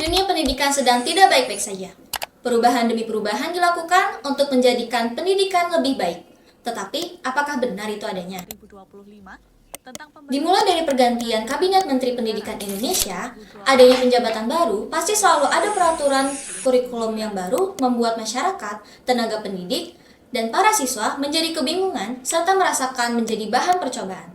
Dunia pendidikan sedang tidak baik-baik saja. Perubahan demi perubahan dilakukan untuk menjadikan pendidikan lebih baik. Tetapi, apakah benar itu adanya? Dimulai dari pergantian Kabinet Menteri Pendidikan Indonesia, adanya penjabatan baru, pasti selalu ada peraturan kurikulum yang baru membuat masyarakat, tenaga pendidik, dan para siswa menjadi kebingungan serta merasakan menjadi bahan percobaan.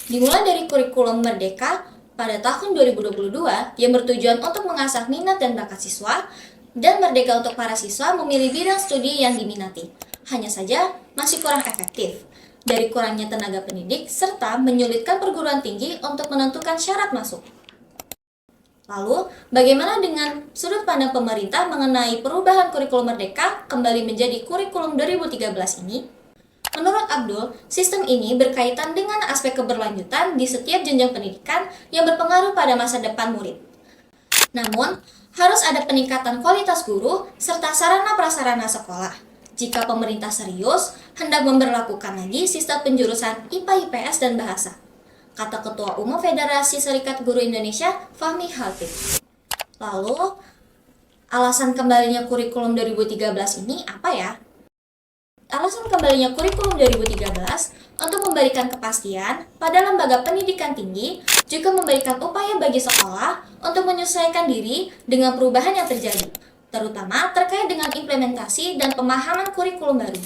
Dimulai dari kurikulum Merdeka pada tahun 2022 yang bertujuan untuk mengasah minat dan bakat siswa, dan Merdeka untuk para siswa memilih bidang studi yang diminati. Hanya saja masih kurang efektif dari kurangnya tenaga pendidik serta menyulitkan perguruan tinggi untuk menentukan syarat masuk. Lalu, bagaimana dengan sudut pandang pemerintah mengenai perubahan kurikulum Merdeka kembali menjadi kurikulum 2013 ini? Menurut Abdul, sistem ini berkaitan dengan aspek keberlanjutan di setiap jenjang pendidikan yang berpengaruh pada masa depan murid. Namun, harus ada peningkatan kualitas guru serta sarana prasarana sekolah. Jika pemerintah serius, hendak memberlakukan lagi sistem penjurusan IPA, IPS, dan bahasa, kata Ketua Umum Federasi Serikat Guru Indonesia, Fahmi Khalid. Lalu, alasan kembalinya kurikulum 2013 ini apa ya? Alasan kembalinya kurikulum 2013 untuk memberikan kepastian pada lembaga pendidikan tinggi, juga memberikan upaya bagi sekolah untuk menyesuaikan diri dengan perubahan yang terjadi, terutama terkait dengan implementasi dan pemahaman kurikulum baru.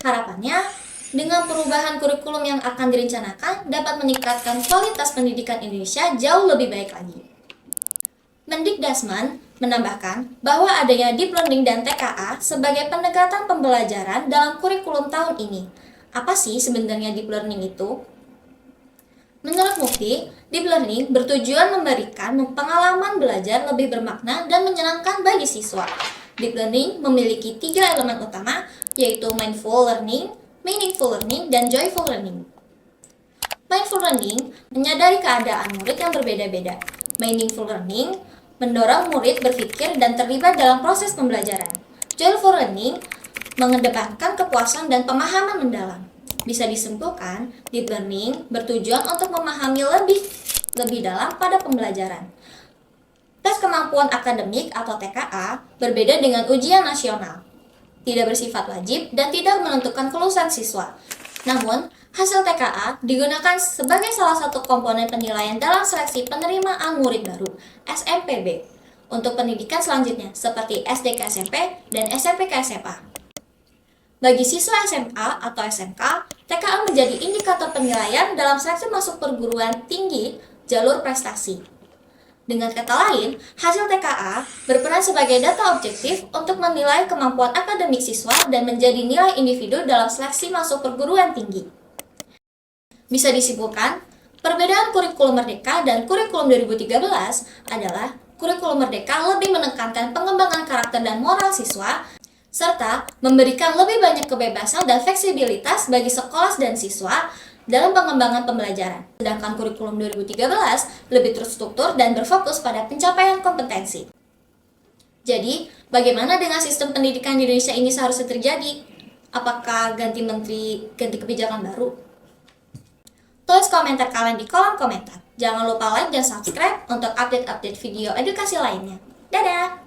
Harapannya, dengan perubahan kurikulum yang akan direncanakan dapat meningkatkan kualitas pendidikan Indonesia jauh lebih baik lagi. Mendikbudristek menambahkan bahwa adanya deep learning dan TKA sebagai pendekatan pembelajaran dalam kurikulum tahun ini. Apa sih sebenarnya deep learning itu? Menurut Mufti, deep learning bertujuan memberikan pengalaman belajar lebih bermakna dan menyenangkan bagi siswa. Deep learning memiliki 3 elemen utama, yaitu mindful learning, meaningful learning, dan joyful learning. Mindful learning menyadari keadaan murid yang berbeda-beda. Meaningful learning mendorong murid berpikir dan terlibat dalam proses pembelajaran. Joyful learning mengedepankan kepuasan dan pemahaman mendalam. Bisa disimpulkan, deep learning bertujuan untuk memahami lebih dalam pada pembelajaran. Tes kemampuan akademik atau TKA berbeda dengan ujian nasional. Tidak bersifat wajib dan tidak menentukan kelulusan siswa. Namun, hasil TKA digunakan sebagai salah satu komponen penilaian dalam seleksi penerimaan murid baru (SMPB) untuk pendidikan selanjutnya seperti SD ke SMP dan SMP ke SMA. Bagi siswa SMA atau SMK, TKA menjadi indikator penilaian dalam seleksi masuk perguruan tinggi jalur prestasi. Dengan kata lain, hasil TKA berperan sebagai data objektif untuk menilai kemampuan akademik siswa dan menjadi nilai individu dalam seleksi masuk perguruan tinggi. Bisa disimpulkan, perbedaan kurikulum Merdeka dan kurikulum 2013 adalah kurikulum Merdeka lebih menekankan pengembangan karakter dan moral siswa, serta memberikan lebih banyak kebebasan dan fleksibilitas bagi sekolah dan siswa dalam pengembangan pembelajaran. Sedangkan kurikulum 2013 lebih terstruktur dan berfokus pada pencapaian kompetensi. Jadi, bagaimana dengan sistem pendidikan di Indonesia ini seharusnya terjadi? Apakah ganti menteri, ganti kebijakan baru? Tulis komentar kalian di kolom komentar. Jangan lupa like dan subscribe untuk update-update video edukasi lainnya. Dadah!